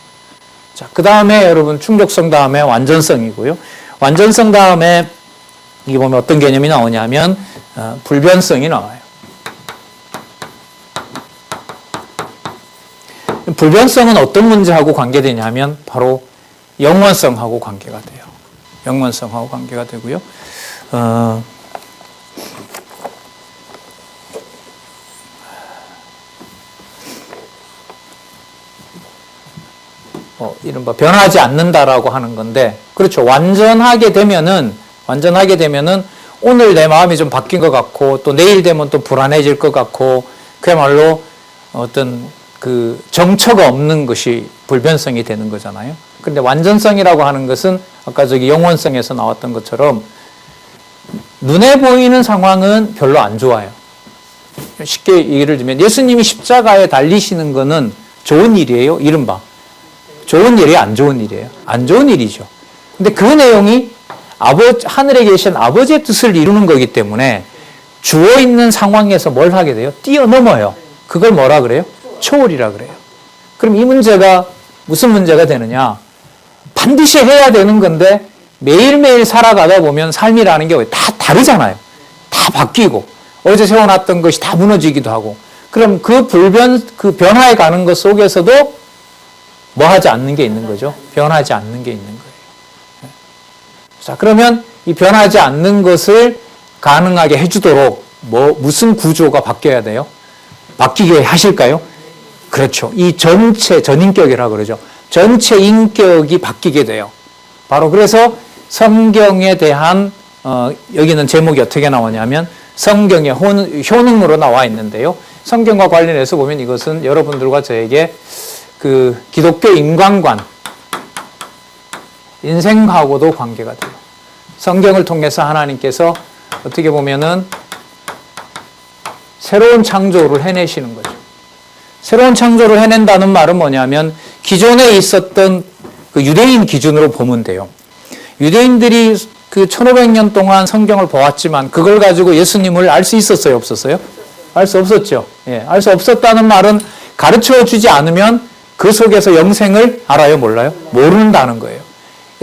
자, 그 다음에 여러분 충족성 다음에 완전성이고요. 완전성 다음에 이게 보면 어떤 개념이 나오냐면 불변성이 나와요. 불변성은 어떤 문제하고 관계되냐면 바로 영원성하고 관계가 돼요. 영원성하고 관계가 되고요. 이른바 변하지 않는다라고 하는 건데, 그렇죠. 완전하게 되면은 오늘 내 마음이 좀 바뀐 것 같고, 또 내일 되면 또 불안해질 것 같고, 그야말로 어떤 그 정처가 없는 것이 불변성이 되는 거잖아요. 그런데 완전성이라고 하는 것은 아까 저기 영원성에서 나왔던 것처럼 눈에 보이는 상황은 별로 안 좋아요. 쉽게 예를 들면 예수님이 십자가에 달리시는 거는 좋은 일이에요. 이른바. 좋은 일이에요? 안 좋은 일이에요? 안 좋은 일이죠. 근데 그 내용이 하늘에 계신 아버지의 뜻을 이루는 거기 때문에 주어 있는 상황에서 뭘 하게 돼요? 뛰어넘어요. 그걸 뭐라 그래요? 초월이라 그래요. 그럼 이 문제가 무슨 문제가 되느냐? 반드시 해야 되는 건데 매일매일 살아가다 보면 삶이라는 게 다 다르잖아요. 다 바뀌고 어제 세워놨던 것이 다 무너지기도 하고 그럼 그 변화해 가는 것 속에서도 뭐 하지 않는 게 있는 거죠? 변하지 않는 게 있는 거예요. 자, 그러면 이 변하지 않는 것을 가능하게 해주도록 무슨 구조가 바뀌어야 돼요? 바뀌게 하실까요? 그렇죠. 이 전체 전인격이라고 그러죠. 전체 인격이 바뀌게 돼요. 바로 그래서 성경에 대한 여기는 제목이 어떻게 나오냐면 성경의 효능으로 나와 있는데요. 성경과 관련해서 보면 이것은 여러분들과 저에게 그 기독교 인간관, 인생하고도 관계가 돼요. 성경을 통해서 하나님께서 어떻게 보면은 새로운 창조를 해내시는 거죠. 새로운 창조를 해낸다는 말은 뭐냐면 기존에 있었던 그 유대인 기준으로 보면 돼요. 유대인들이 그 1500년 동안 성경을 보았지만 그걸 가지고 예수님을 알 수 있었어요? 없었어요? 알 수 없었죠. 예, 알 수 없었다는 말은 가르쳐 주지 않으면 그 속에서 영생을 알아요? 몰라요? 모른다는 거예요.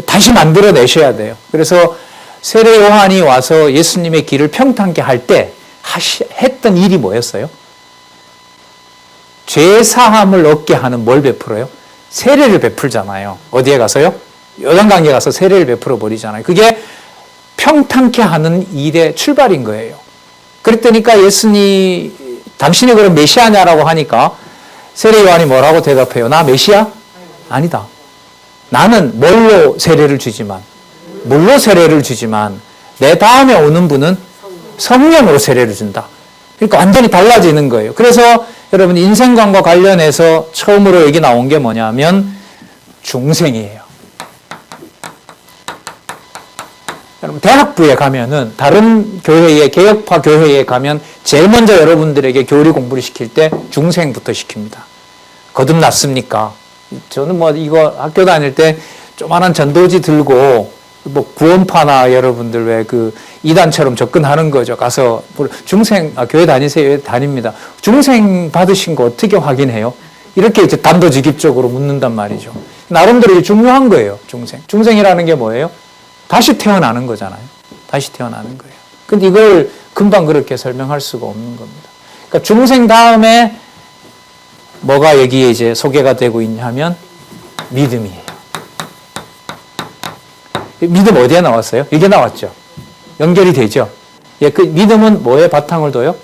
다시 만들어내셔야 돼요. 그래서 세례 요한이 와서 예수님의 길을 평탄케 할 때 했던 일이 뭐였어요? 죄사함을 얻게 하는 뭘 베풀어요? 세례를 베풀잖아요. 어디에 가서요? 요단강에 가서 세례를 베풀어 버리잖아요. 그게 평탄케 하는 일의 출발인 거예요. 그랬더니까 당신이 그럼 메시아냐라고 하니까 세례 요한이 뭐라고 대답해요? 나 메시아? 아니다. 나는 뭘로 세례를 주지만 물로 세례를 주지만 내 다음에 오는 분은 성령으로 세례를 준다. 그러니까 완전히 달라지는 거예요. 그래서 여러분 인생관과 관련해서 처음으로 여기 나온 게 뭐냐면 중생이에요. 여러분 대학부에 가면은 다른 교회에 개혁파 교회에 가면 제일 먼저 여러분들에게 교리 공부를 시킬 때 중생부터 시킵니다. 거듭났습니까? 저는 뭐 이거 학교 다닐 때 조그만한 전도지 들고 뭐 구원파나 여러분들 왜 그 이단처럼 접근하는 거죠. 가서 중생 교회 다니세요? 다닙니다. 중생 받으신 거 어떻게 확인해요? 이렇게 이제 단도직입적으로 묻는단 말이죠. 나름대로 중요한 거예요. 중생이라는 게 뭐예요? 다시 태어나는 거잖아요. 다시 태어나는 거예요. 근데 이걸 금방 그렇게 설명할 수가 없는 겁니다. 그러니까 중생 다음에 뭐가 여기에 이제 소개가 되고 있냐면 믿음이에요. 믿음 어디에 나왔어요? 이게 나왔죠. 연결이 되죠. 예, 그 믿음은 뭐에 바탕을 둬요?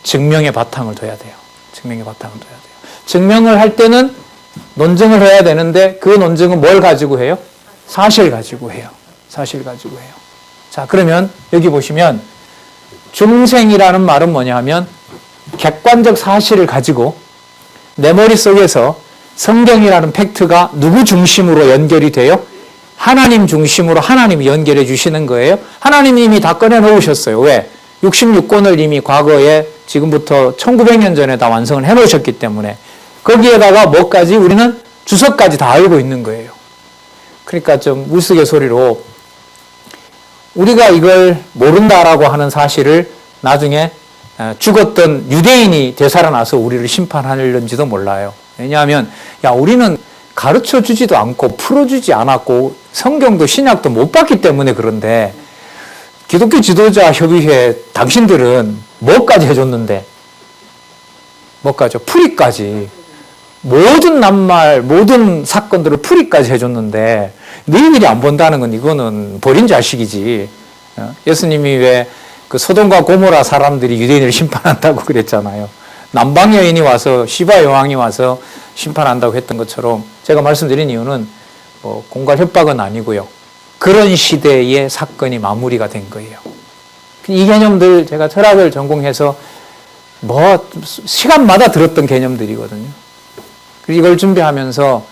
증명의 바탕을 둬야 돼요. 증명의 바탕을 둬야 돼요. 증명을 할 때는 논증을 해야 되는데 그 논증은 뭘 가지고 해요? 사실 가지고 해요. 사실 가지고 해요. 자, 그러면 여기 보시면 중생이라는 말은 뭐냐 하면 객관적 사실을 가지고 내 머릿속에서 성경이라는 팩트가 누구 중심으로 연결이 돼요? 하나님 중심으로 하나님이 연결해 주시는 거예요. 하나님이 이미 다 꺼내 놓으셨어요. 왜? 66권을 이미 과거에 지금부터 1900년 전에 다 완성을 해 놓으셨기 때문에 거기에다가 뭐까지 우리는 주석까지 다 알고 있는 거예요. 그러니까 좀 우스갯소리로 우리가 이걸 모른다라고 하는 사실을 나중에 죽었던 유대인이 되살아나서 우리를 심판하려는지도 몰라요. 왜냐하면 우리는 가르쳐 주지도 않고 풀어주지 않았고 성경도 신약도 못 봤기 때문에 그런데 기독교 지도자 협의회 당신들은 뭐까지 해줬는데 뭐까지요? 풀이까지 모든 낱말 모든 사건들을 풀이까지 해줬는데 너희들이 안 본다는 건 이거는 버린 자식이지. 예수님이 왜 그 소돔과 고모라 사람들이 유대인을 심판한다고 그랬잖아요. 남방 여인이 와서 시바 여왕이 와서 심판한다고 했던 것처럼 제가 말씀드린 이유는 공갈 협박은 아니고요. 그런 시대의 사건이 마무리가 된 거예요. 이 개념들 제가 철학을 전공해서 시간마다 들었던 개념들이거든요. 이걸 준비하면서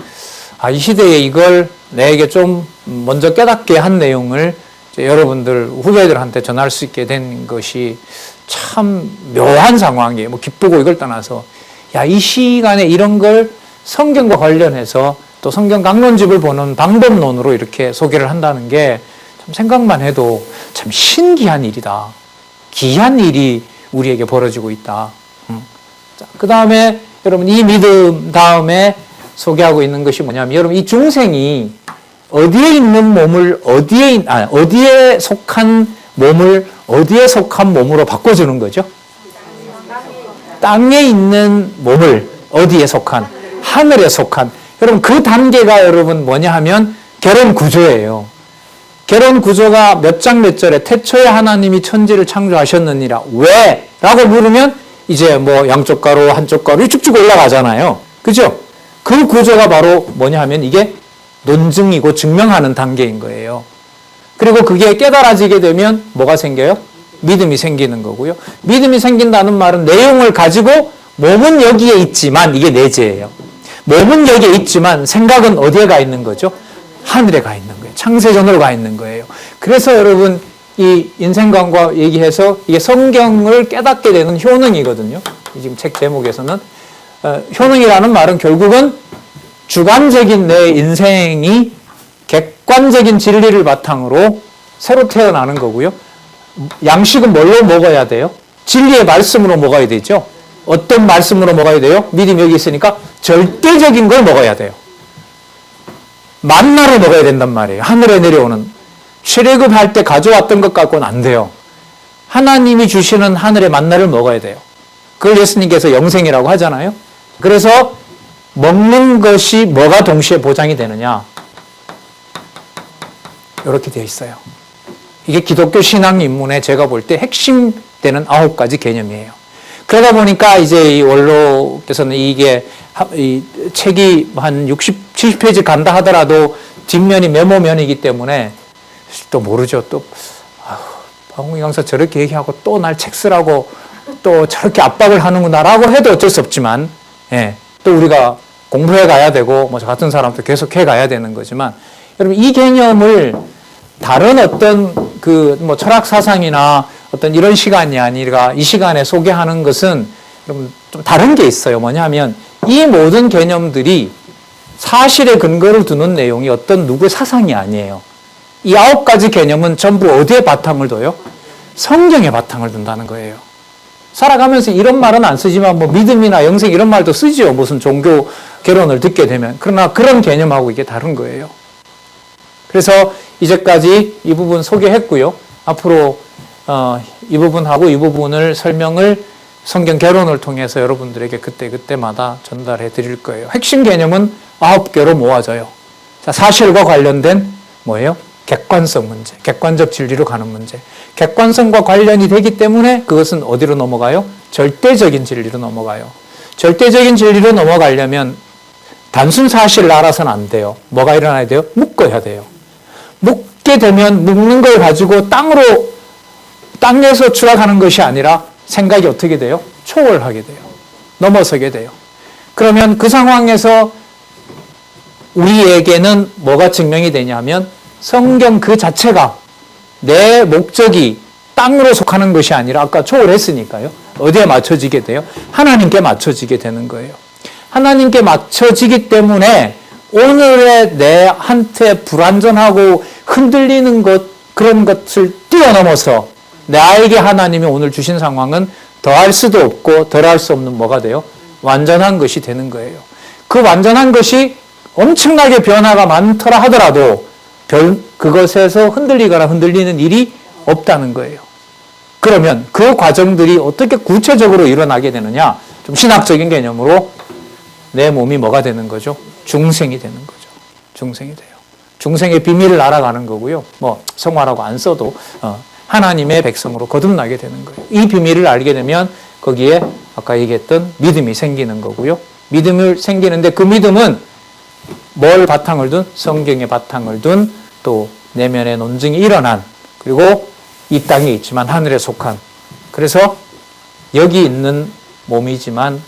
이 시대에 이걸 내게 좀 먼저 깨닫게 한 내용을 여러분들 후배들한테 전할 수 있게 된 것이 참 묘한 상황이에요. 기쁘고 이걸 떠나서 이 시간에 이런 걸 성경과 관련해서 또 성경 강론집을 보는 방법론으로 이렇게 소개를 한다는 게 참 생각만 해도 참 신기한 일이다. 귀한 일이 우리에게 벌어지고 있다. 그 다음에 여러분 이 믿음 다음에 소개하고 있는 것이 뭐냐면 여러분 이 중생이 어디에 있는 몸을 어디에 속한 몸을 어디에 속한 몸으로 바꿔주는 거죠? 땅에 있는 몸을 어디에 속한? 하늘에 속한. 여러분 그 단계가 여러분 뭐냐 하면 결혼 구조예요. 결혼 구조가 몇 장 몇 절에 태초에 하나님이 천지를 창조하셨느니라. 왜? 라고 물으면 이제 양쪽 가로 한쪽 가로 쭉쭉 올라가잖아요. 그죠? 그 구조가 바로 뭐냐 하면 이게 논증이고 증명하는 단계인 거예요. 그리고 그게 깨달아지게 되면 뭐가 생겨요? 믿음이 생기는 거고요. 믿음이 생긴다는 말은 내용을 가지고 몸은 여기에 있지만 이게 내재예요. 몸은 여기에 있지만 생각은 어디에 가 있는 거죠? 하늘에 가 있는 거예요. 창세전으로 가 있는 거예요. 그래서 여러분 이 인생관과 얘기해서 이게 성경을 깨닫게 되는 효능이거든요. 지금 책 제목에서는 효능이라는 말은 결국은 주관적인 내 인생이 객관적인 진리를 바탕으로 새로 태어나는 거고요. 양식은 뭘로 먹어야 돼요? 진리의 말씀으로 먹어야 되죠. 어떤 말씀으로 먹어야 돼요? 믿음이 여기 있으니까 절대적인 걸 먹어야 돼요. 만나를 먹어야 된단 말이에요. 하늘에 내려오는. 출애굽할 때 가져왔던 것 갖고는 안 돼요. 하나님이 주시는 하늘의 만나를 먹어야 돼요. 그걸 예수님께서 영생이라고 하잖아요. 그래서 먹는 것이 뭐가 동시에 보장이 되느냐? 이렇게 되어 있어요. 이게 기독교 신앙 입문에 제가 볼 때 핵심되는 9가지 개념이에요. 그러다 보니까 이제 이 원로께서는 이게 이 책이 한 60, 70페이지 간다 하더라도 뒷면이 메모면이기 때문에 또 모르죠. 또 박홍희 강사 저렇게 얘기하고 또 날 책 쓰라고 또 저렇게 압박을 하는구나라고 해도 어쩔 수 없지만, 예, 또 우리가 공부해 가야 되고 뭐 저 같은 사람도 계속 해 가야 되는 거지만, 여러분 이 개념을 다른 어떤 그 뭐 철학 사상이나 어떤 이런 시간이 아니라 이 시간에 소개하는 것은 여러분 좀 다른 게 있어요. 뭐냐면 이 모든 개념들이 사실에 근거를 두는 내용이 어떤 누구의 사상이 아니에요. 이 9가지 개념은 전부 어디에 바탕을 둬요? 성경에 바탕을 둔다는 거예요. 살아가면서 이런 말은 안 쓰지만 뭐 믿음이나 영생 이런 말도 쓰지요. 무슨 종교 개론을 듣게 되면. 그러나 그런 개념하고 이게 다른 거예요. 그래서 이제까지 이 부분 소개했고요. 앞으로 이 부분하고 이 부분을 설명을 성경 개론을 통해서 여러분들에게 그때마다 전달해 드릴 거예요. 핵심 개념은 9개로 모아져요. 자, 사실과 관련된 뭐예요? 객관성 문제, 객관적 진리로 가는 문제. 객관성과 관련이 되기 때문에 그것은 어디로 넘어가요? 절대적인 진리로 넘어가요. 절대적인 진리로 넘어가려면 단순 사실을 알아서는 안 돼요. 뭐가 일어나야 돼요? 묶어야 돼요. 묶게 되면 묶는 걸 가지고 땅에서 추락하는 것이 아니라 생각이 어떻게 돼요? 초월하게 돼요. 넘어서게 돼요. 그러면 그 상황에서 우리에게는 뭐가 증명이 되냐면 성경 그 자체가 내 목적이 땅으로 속하는 것이 아니라 아까 초월했으니까요. 어디에 맞춰지게 돼요? 하나님께 맞춰지게 되는 거예요. 하나님께 맞춰지기 때문에 오늘의 내한테 불완전하고 흔들리는 것, 그런 것을 뛰어넘어서 나에게 하나님이 오늘 주신 상황은 더할 수도 없고 덜할 수 없는 뭐가 돼요? 완전한 것이 되는 거예요. 그 완전한 것이 엄청나게 변화가 많더라 하더라도 그것에서 흔들리거나 흔들리는 일이 없다는 거예요. 그러면 그 과정들이 어떻게 구체적으로 일어나게 되느냐? 좀 신학적인 개념으로 내 몸이 뭐가 되는 거죠? 중생이 되는 거죠. 중생이 돼요. 중생의 비밀을 알아가는 거고요. 뭐 성화라고 안 써도 하나님의 백성으로 거듭나게 되는 거예요. 이 비밀을 알게 되면 거기에 아까 얘기했던 믿음이 생기는 거고요. 믿음을 생기는데 그 믿음은 뭘 바탕을 둔? 성경의 바탕을 둔 또 내면의 논증이 일어난, 그리고 이 땅에 있지만 하늘에 속한, 그래서 여기 있는 몸이지만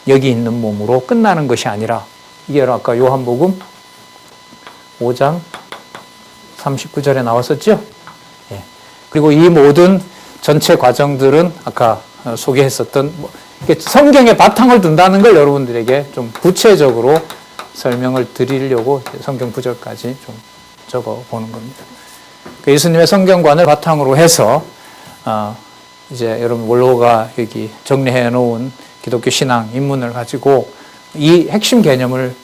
여기 있는 몸으로 끝나는 것이 아니라, 이게 아까 요한복음 5장 39절에 나왔었죠? 예. 그리고 이 모든 전체 과정들은 아까 소개했었던 성경에 바탕을 둔다는 걸 여러분들에게 좀 구체적으로 설명을 드리려고 성경 구절까지 좀 적어 보는 겁니다. 예수님의 성경관을 바탕으로 해서 이제 여러분 원로가 여기 정리해 놓은 기독교 신앙 입문을 가지고 이 핵심 개념들이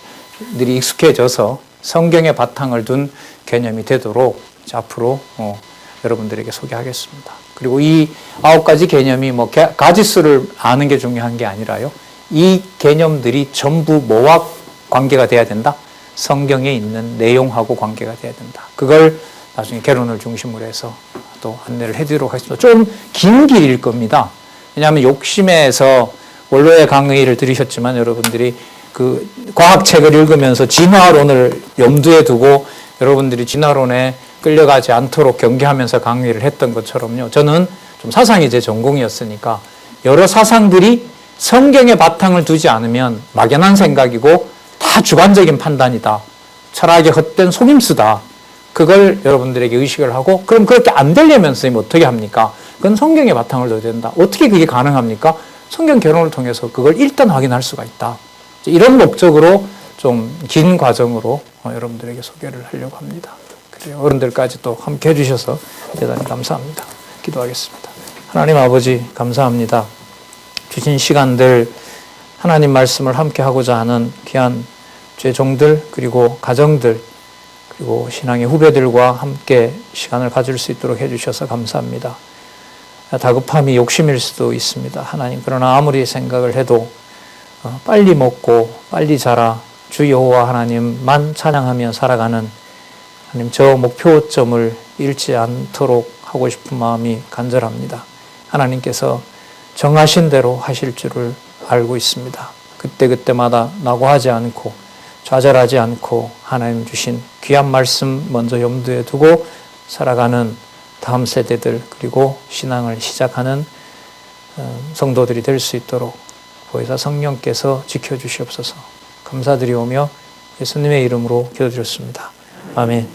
익숙해져서 성경에 바탕을 둔 개념이 되도록 앞으로 여러분들에게 소개하겠습니다. 그리고 이 9가지 개념이 뭐 가지수를 아는 게 중요한 게 아니라요. 이 개념들이 전부 뭐와 관계가 돼야 된다? 성경에 있는 내용하고 관계가 돼야 된다. 그걸 나중에 개론을 중심으로 해서 또 안내를 해드리도록 하겠습니다. 좀 긴 길일 겁니다. 왜냐하면 욕심에서 원로의 강의를 들으셨지만 여러분들이 그 과학책을 읽으면서 진화론을 염두에 두고 여러분들이 진화론에 끌려가지 않도록 경계하면서 강의를 했던 것처럼요. 저는 좀 사상이 제 전공이었으니까 여러 사상들이 성경에 바탕을 두지 않으면 막연한 생각이고 다 주관적인 판단이다. 철학의 헛된 속임수다. 그걸 여러분들에게 의식을 하고, 그럼 그렇게 안 되려면 선생님 어떻게 합니까? 그건 성경에 바탕을 둬야 된다. 어떻게 그게 가능합니까? 성경 개론을 통해서 그걸 일단 확인할 수가 있다. 이런 목적으로 좀 긴 과정으로 여러분들에게 소개를 하려고 합니다. 그래요. 어른들까지 또 함께 해주셔서 대단히 감사합니다. 기도하겠습니다. 하나님 아버지 감사합니다. 주신 시간들 하나님 말씀을 함께 하고자 하는 귀한 죄종들, 그리고 가정들, 그리고 신앙의 후배들과 함께 시간을 가질 수 있도록 해주셔서 감사합니다. 다급함이 욕심일 수도 있습니다. 하나님, 그러나 아무리 생각을 해도 빨리 먹고 빨리 자라 주 여호와 하나님만 찬양하며 살아가는 하나님, 저 목표점을 잃지 않도록 하고 싶은 마음이 간절합니다. 하나님께서 정하신 대로 하실 줄을 알고 있습니다. 그때그때마다 낙오하지 않고 좌절하지 않고 하나님 주신 귀한 말씀 먼저 염두에 두고 살아가는 다음 세대들 그리고 신앙을 시작하는 성도들이 될 수 있도록 보혜사 성령께서 지켜주시옵소서. 감사드리오며 예수님의 이름으로 기도드렸습니다. 아멘.